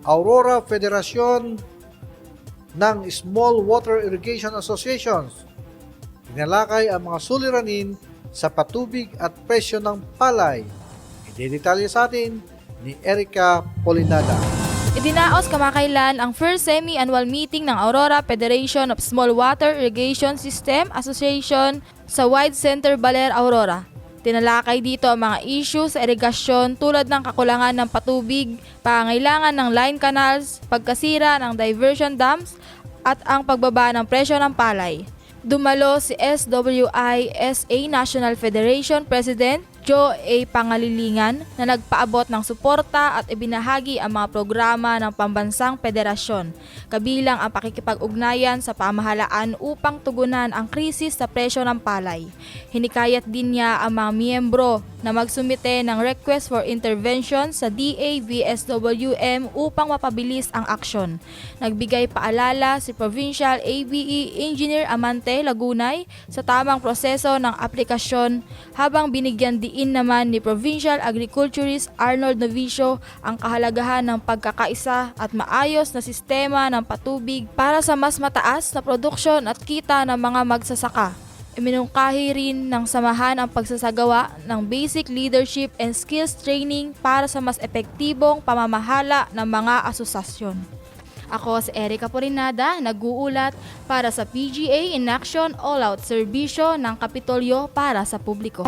Aurora Federasyon ng Small Water Irrigation Associations. Tinalakay ang mga suliranin sa patubig at presyo ng palay. Idedetalye sa atin ni Erica Polinada. Idinaos kamakailan ang first semi-annual meeting ng Aurora Federation of Small Water Irrigation System Association sa Wide Center, Baler, Aurora. Tinalakay dito ang mga issue sa irigasyon tulad ng kakulangan ng patubig, pangangailangan ng line canals, pagkasira ng diversion dams, at ang pagbaba ng presyo ng palay. Dumalo si SWISA National Federation President Joe A. Pangalilingan na nagpaabot ng suporta at ibinahagi ang mga programa ng pambansang federasyon, kabilang ang pakikipag-ugnayan sa pamahalaan upang tugunan ang krisis sa presyo ng palay. Hinikayat din niya ang mga miyembro na magsumite ng request for intervention sa DAVSWM upang mapabilis ang aksyon. Nagbigay paalala si Provincial ABE Engineer Amante Lagunay sa tamang proseso ng aplikasyon, habang binigyan diin naman ni Provincial Agriculturist Arnold Novicio ang kahalagahan ng pagkakaisa at maayos na sistema ng patubig para sa mas mataas na produksyon at kita ng mga magsasaka. Iminungkahi rin ng samahan ang pagsasagawa ng basic leadership and skills training para sa mas epektibong pamamahala ng mga asosasyon. Ako si Erica Porinada, nag-uulat para sa PGA in Action All Out Serbisyo ng Kapitolyo para sa publiko.